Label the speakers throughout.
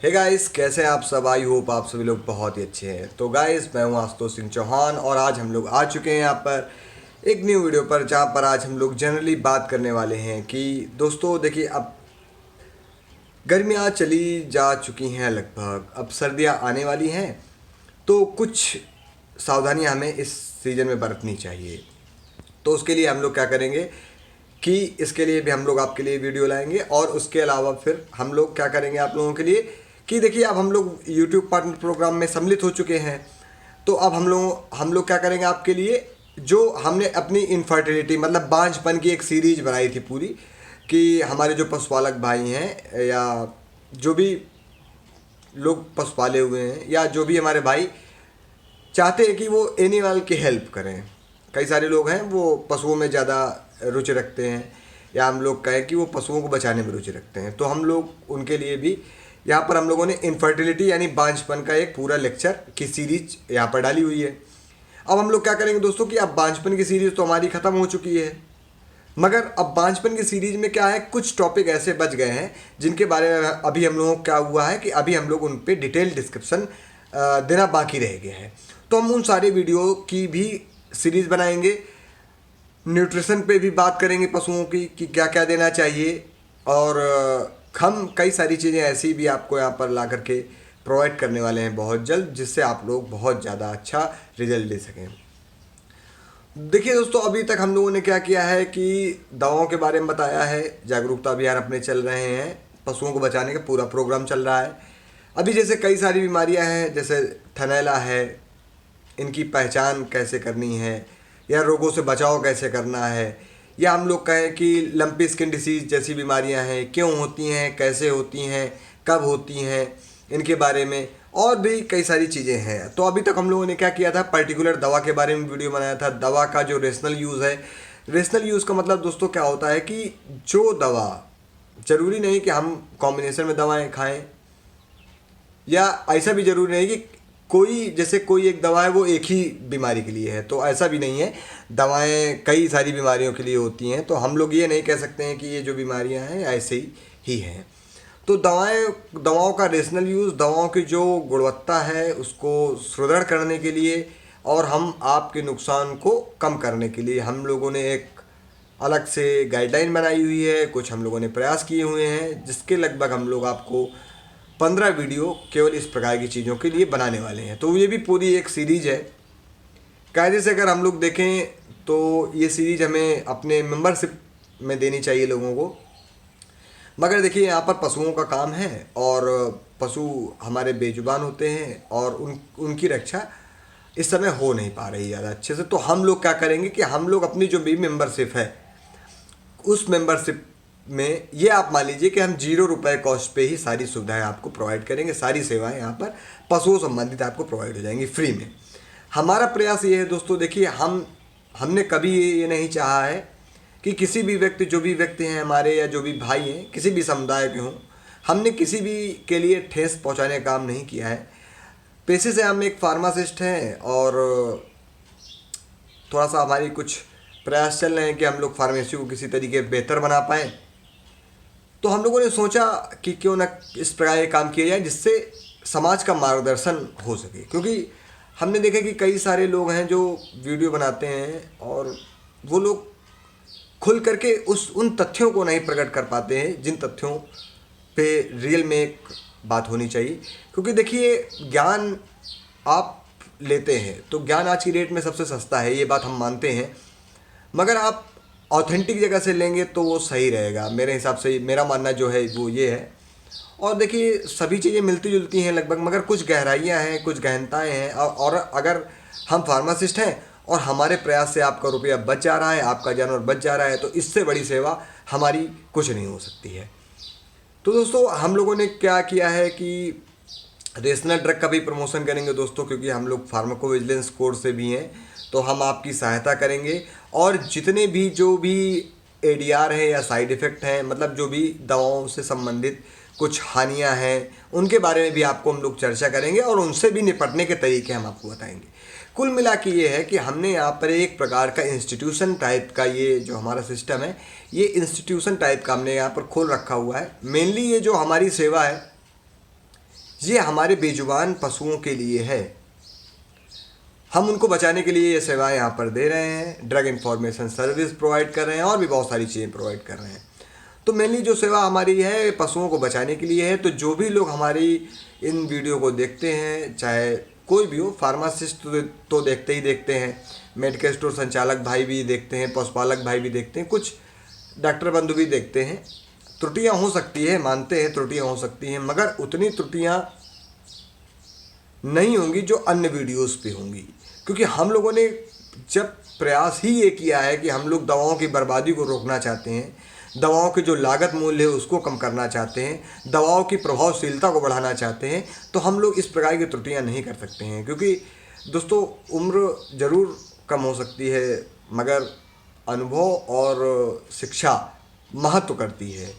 Speaker 1: Hey guys, कैसे हैं आप सब। आई होप आप सभी लोग बहुत ही अच्छे हैं। तो गाइस, मैं हूं आशुतोष सिंह चौहान और आज हम लोग आ चुके हैं यहाँ पर एक न्यू वीडियो पर, जहाँ पर आज हम लोग जनरली बात करने वाले हैं कि दोस्तों देखिए, अब गर्मियाँ चली जा चुकी हैं लगभग, अब सर्दियाँ आने वाली हैं। तो कुछ सावधानियाँ हमें इस सीज़न में बरतनी चाहिए। तो उसके लिए हम लोग क्या करेंगे कि इसके लिए भी हम लोग आपके लिए वीडियो लाएंगे और उसके अलावा फिर हम लोग क्या करेंगे आप लोगों के लिए कि देखिए, अब हम लोग यूट्यूब पार्टनर प्रोग्राम में सम्मिलित हो चुके हैं। तो अब हम लोग क्या करेंगे आपके लिए, जो हमने अपनी इनफर्टिलिटी मतलब बांझपन की एक सीरीज बनाई थी पूरी, कि हमारे जो पशुपालक भाई हैं या जो भी लोग पशु पाले हुए हैं या जो भी हमारे भाई चाहते हैं कि वो एनिमल की हेल्प करें। कई सारे लोग हैं वो पशुओं में ज़्यादा रुचि रखते हैं, या हम लोग कहें कि वो पशुओं को बचाने में रुचि रखते हैं। तो हम लोग उनके लिए भी यहाँ पर हम लोगों ने इनफर्टिलिटी यानी बांझपन का एक पूरा लेक्चर की सीरीज यहाँ पर डाली हुई है। अब हम लोग क्या करेंगे दोस्तों कि अब बांझपन की सीरीज़ तो हमारी ख़त्म हो चुकी है, मगर अब बांझपन की सीरीज में क्या है, कुछ टॉपिक ऐसे बच गए हैं जिनके बारे में अभी हम लोगों को क्या हुआ है कि अभी हम लोग उन पे डिटेल डिस्क्रिप्शन देना बाकी रह गया है। तो हम उन सारे वीडियो की भी सीरीज़ बनाएंगे। न्यूट्रिशन पे भी बात करेंगे पशुओं की कि क्या क्या देना चाहिए, और हम कई सारी चीज़ें ऐसी भी आपको यहाँ पर ला करके प्रोवाइड करने वाले हैं बहुत जल्द, जिससे आप लोग बहुत ज़्यादा अच्छा रिजल्ट ले सकें। देखिए दोस्तों, अभी तक हम लोगों ने क्या किया है कि दवाओं के बारे में बताया है, जागरूकता अभियान अपने चल रहे हैं, पशुओं को बचाने का पूरा प्रोग्राम चल रहा है। अभी जैसे कई सारी बीमारियां हैं, जैसे थनैला है, इनकी पहचान कैसे करनी है या रोगों से बचाव कैसे करना है, या हम लोग कहें कि लंपी स्किन डिसीज़ जैसी बीमारियां हैं, क्यों होती हैं, कैसे होती हैं, कब होती हैं, इनके बारे में और भी कई सारी चीज़ें हैं। तो अभी तक हम लोगों ने क्या किया था, पर्टिकुलर दवा के बारे में वीडियो बनाया था। दवा का जो रेशनल यूज़ है, रेशनल यूज़ का मतलब दोस्तों क्या होता है कि जो दवा, ज़रूरी नहीं कि हम कॉम्बिनेशन में दवाएं खाएं, या ऐसा भी ज़रूरी नहीं कि कोई एक दवा है वो एक ही बीमारी के लिए है, तो ऐसा भी नहीं है। दवाएं कई सारी बीमारियों के लिए होती हैं, तो हम लोग ये नहीं कह सकते हैं कि ये जो बीमारियां हैं ऐसे ही हैं। तो दवाओं का रेशनल यूज़, दवाओं की जो गुणवत्ता है उसको सुदृढ़ करने के लिए और हम आपके नुकसान को कम करने के लिए हम लोगों ने एक अलग से गाइडलाइन बनाई हुई है। कुछ हम लोगों ने प्रयास किए हुए हैं, जिसके लगभग हम लोग आपको 15 वीडियो केवल इस प्रकार की चीज़ों के लिए बनाने वाले हैं। तो ये भी पूरी एक सीरीज है। कायदे से अगर हम लोग देखें तो ये सीरीज हमें अपने मेंबरशिप में देनी चाहिए लोगों को, मगर देखिए यहाँ पर पशुओं का काम है और पशु हमारे बेजुबान होते हैं और उनकी रक्षा इस समय हो नहीं पा रही ज़्यादा अच्छे से। तो हम लोग क्या करेंगे कि हम लोग अपनी जो भी मेंबरशिप है, उस मेंबरशिप में ये आप मान लीजिए कि हम 0 रुपये कॉस्ट पे ही सारी सुविधाएं आपको प्रोवाइड करेंगे। सारी सेवाएं यहाँ पर पशुओं संबंधित आपको प्रोवाइड हो जाएंगी फ्री में। हमारा प्रयास ये है दोस्तों, देखिए हमने कभी ये नहीं चाहा है कि किसी भी व्यक्ति, जो भी व्यक्ति हैं हमारे या जो भी भाई हैं किसी भी समुदाय के हों, हमने किसी भी के लिए ठेस पहुंचाने का काम नहीं किया है। पेशे से हम एक फार्मासिस्ट हैं और थोड़ा सा हमारी कुछ प्रयास चल रहे हैं कि हम लोग फार्मेसी को किसी तरीके बेहतर बना पाएँ। तो हम लोगों ने सोचा कि क्यों ना इस प्रकार के काम किया जाए जिससे समाज का मार्गदर्शन हो सके, क्योंकि हमने देखा कि कई सारे लोग हैं जो वीडियो बनाते हैं और वो लोग खुल करके उन तथ्यों को नहीं प्रकट कर पाते हैं जिन तथ्यों पे रियल में एक बात होनी चाहिए। क्योंकि देखिए, ज्ञान आप लेते हैं तो ज्ञान आज की डेट में सबसे सस्ता है, ये बात हम मानते हैं, मगर आप ऑथेंटिक जगह से लेंगे तो वो सही रहेगा। मेरे हिसाब से मेरा मानना जो है वो ये है। और देखिए, सभी चीज़ें मिलती जुलती हैं लगभग, मगर कुछ गहराइयाँ हैं, कुछ गहनताएँ हैं। और अगर हम फार्मासिस्ट हैं और हमारे प्रयास से आपका रुपया बच जा रहा है, आपका जानवर बच जा रहा है, तो इससे बड़ी सेवा हमारी कुछ नहीं हो सकती है। तो दोस्तों, हम लोगों ने क्या किया है कि रेशनल ड्रग का भी प्रमोशन करेंगे दोस्तों, क्योंकि हम लोग फार्माकोविजिलेंस कोड से भी हैं, तो हम आपकी सहायता करेंगे। और जितने भी जो भी एडीआर है या साइड इफ़ेक्ट हैं, मतलब जो भी दवाओं से संबंधित कुछ हानियां हैं, उनके बारे में भी आपको हम लोग चर्चा करेंगे और उनसे भी निपटने के तरीके हम आपको बताएंगे। कुल मिला के ये है कि हमने यहाँ पर एक प्रकार का इंस्टीट्यूशन टाइप का, ये जो हमारा सिस्टम है ये इंस्टीट्यूशन टाइप का हमने यहाँ पर खोल रखा हुआ है। मेनली ये जो हमारी सेवा है ये हमारे बेजुबान पशुओं के लिए है। हम उनको बचाने के लिए ये सेवाएं यहाँ पर दे रहे हैं, ड्रग इन्फॉर्मेशन सर्विस प्रोवाइड कर रहे हैं और भी बहुत सारी चीज़ें प्रोवाइड कर रहे हैं। तो मेनली जो सेवा हमारी है पशुओं को बचाने के लिए है। तो जो भी लोग हमारी इन वीडियो को देखते हैं, चाहे कोई भी हो, फार्मासिस्ट तो देखते ही देखते हैं, मेडिकल स्टोर संचालक भाई भी देखते हैं, पशुपालक भाई भी देखते हैं, कुछ डॉक्टर बंधु भी देखते हैं। त्रुटियां हो सकती है, मानते हैं त्रुटियां हो सकती हैं, मगर उतनी त्रुटियां नहीं होंगी जो अन्य वीडियोस पे होंगी। क्योंकि हम लोगों ने जब प्रयास ही ये किया है कि हम लोग दवाओं की बर्बादी को रोकना चाहते हैं, दवाओं के जो लागत मूल्य है उसको कम करना चाहते हैं, दवाओं की प्रभावशीलता को बढ़ाना चाहते हैं, तो हम लोग इस प्रकार की त्रुटियां नहीं कर सकते हैं। क्योंकि दोस्तों उम्र ज़रूर कम हो सकती है, मगर अनुभव और शिक्षा महत्व करती है।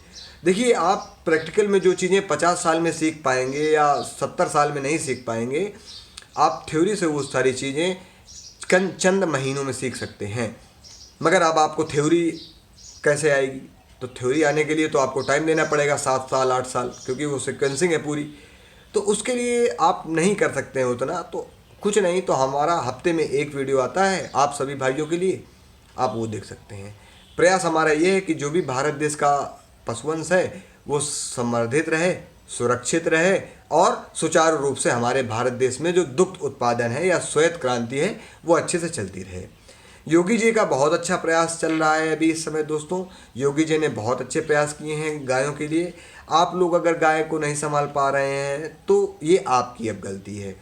Speaker 1: देखिए, आप प्रैक्टिकल में जो चीज़ें 50 साल में सीख पाएंगे या 70 साल में नहीं सीख पाएंगे, आप थ्योरी से वो सारी चीज़ें चंद महीनों में सीख सकते हैं। मगर अब आपको थ्योरी कैसे आएगी? तो थ्योरी आने के लिए तो आपको टाइम देना पड़ेगा, 7 साल 8 साल, क्योंकि वो सीक्वेंसिंग है पूरी। तो उसके लिए आप नहीं कर सकते हैं उतना। तो कुछ नहीं तो हमारा हफ्ते में एक वीडियो आता है आप सभी भाइयों के लिए, आप वो देख सकते हैं। प्रयास हमारा ये है कि जो भी भारत देश का पशुवंश है वो संवर्धित रहे, सुरक्षित रहे और सुचारू रूप से हमारे भारत देश में जो दुग्ध उत्पादन है या श्वेत क्रांति है वो अच्छे से चलती रहे। योगी जी का बहुत अच्छा प्रयास चल रहा है अभी इस समय दोस्तों। योगी जी ने बहुत अच्छे प्रयास किए हैं गायों के लिए। आप लोग अगर गाय को नहीं संभाल पा रहे हैं तो ये आपकी अब गलती है।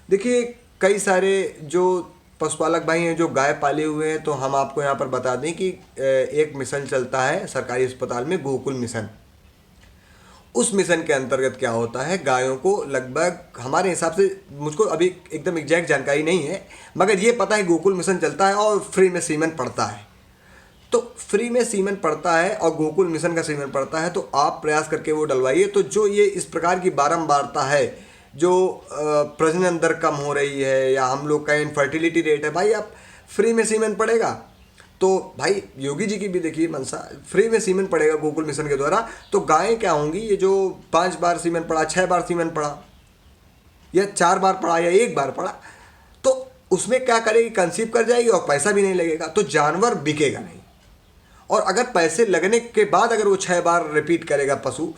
Speaker 1: देखिए, कई सारे जो पशुपालक भाई हैं जो गाय पाले हुए हैं, तो हम आपको यहाँ पर बता दें कि एक मिशन चलता है सरकारी अस्पताल में, गोकुल मिशन। उस मिशन के अंतर्गत क्या होता है, गायों को लगभग हमारे हिसाब से, मुझको अभी एकदम एग्जैक्ट जानकारी नहीं है, मगर ये पता है गोकुल मिशन चलता है और फ्री में सीमेंट पड़ता है। तो फ्री में सीमेंट पड़ता है और गोकुल मिशन का सीमेंट पड़ता है, तो आप प्रयास करके वो डलवाइए। तो जो ये इस प्रकार की बारंबारता है, जो प्रजनन दर कम हो रही है या हम लोग का इनफर्टिलिटी रेट है, भाई आप फ्री में सीमेंट पड़ेगा। तो भाई योगी जी की भी देखिए मंशा, फ्री में सीमेंट पड़ेगा गोकुल मिशन के द्वारा। तो गायें क्या होंगी, ये जो 5 बार सीमेंट पड़ा, 6 बार सीमेंट पड़ा या 4 बार पड़ा या 1 बार पड़ा, तो उसमें क्या करेगी, कंसीव कर जाएगी और पैसा भी नहीं लगेगा, तो जानवर बिकेगा नहीं। और अगर पैसे लगने के बाद अगर वो 6 बार रिपीट करेगा पशु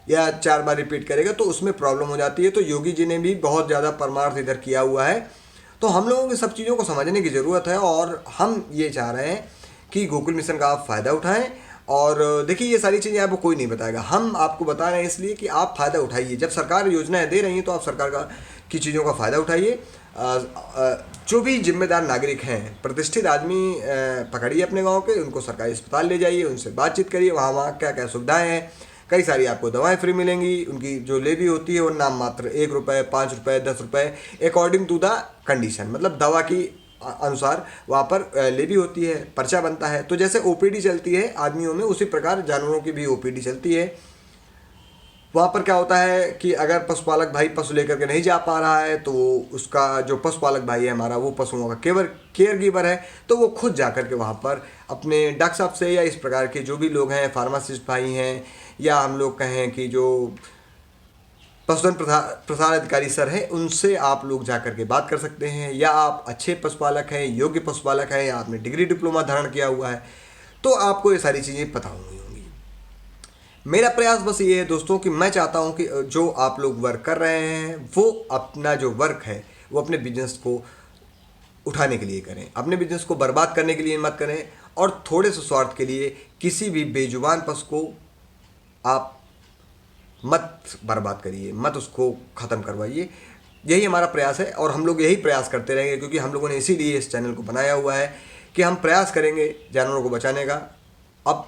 Speaker 1: या 4 बार रिपीट करेगा तो उसमें प्रॉब्लम हो जाती है। तो योगी जी ने भी बहुत ज़्यादा परमार्थ इधर किया हुआ है। तो हम लोगों को सब चीज़ों को समझने की ज़रूरत है और हम ये चाह रहे हैं कि गोकुल मिशन का आप फ़ायदा उठाएं। और देखिए, ये सारी चीज़ें आपको कोई नहीं बताएगा, हम आपको बता रहे हैं इसलिए कि आप फ़ायदा उठाइए। जब सरकार योजनाएं दे रही हैं तो आप सरकार की चीज़ों का फ़ायदा उठाइए। जो भी जिम्मेदार नागरिक हैं, प्रतिष्ठित आदमी पकड़िए अपने गाँव के, उनको सरकारी अस्पताल ले जाइए, उनसे बातचीत करिए, वहाँ क्या क्या सुविधाएँ हैं। कई सारी आपको दवाएं फ्री मिलेंगी। उनकी जो लेवी होती है वो नाम मात्र 1 रुपये, 5 रुपये, 10 रुपये, अकॉर्डिंग टू द कंडीशन, मतलब दवा की अनुसार वहाँ पर लेवी होती है, पर्चा बनता है। तो जैसे ओपीडी चलती है आदमियों में, उसी प्रकार जानवरों की भी ओपीडी चलती है। वहाँ पर क्या होता है कि अगर पशुपालक भाई पशु लेकर के नहीं जा पा रहा है तो उसका जो पशुपालक भाई है हमारा, वो पशुओं का केयर गिवर है, तो वो खुद जा कर के वहाँ पर अपने डॉक्टर साहब से या इस प्रकार के जो भी लोग हैं, फार्मासिस्ट भाई हैं, या हम लोग कहें कि जो पशुधन प्रसार अधिकारी सर हैं, उनसे आप लोग जा कर के बात कर सकते हैं। या आप अच्छे पशुपालक हैं, योग्य पशुपालक हैं, या आपने डिग्री डिप्लोमा धारण किया हुआ है, तो आपको ये सारी चीज़ें पता होंगी। मेरा प्रयास बस ये है दोस्तों कि मैं चाहता हूँ कि जो आप लोग वर्क कर रहे हैं वो अपना जो वर्क है वो अपने बिजनेस को उठाने के लिए करें, अपने बिजनेस को बर्बाद करने के लिए मत करें। और थोड़े से स्वार्थ के लिए किसी भी बेजुबान पशु को आप मत बर्बाद करिए, मत उसको ख़त्म करवाइए। यही हमारा प्रयास है और हम लोग यही प्रयास करते रहेंगे, क्योंकि हम लोगों ने इसीलिए इस चैनल को बनाया हुआ है कि हम प्रयास करेंगे जानवरों को बचाने का। अब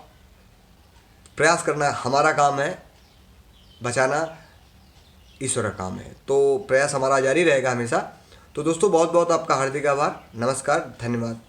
Speaker 1: प्रयास करना हमारा काम है, बचाना ईश्वर का काम है। तो प्रयास हमारा जारी रहेगा हमेशा। तो दोस्तों बहुत बहुत आपका हार्दिक आभार, नमस्कार, धन्यवाद।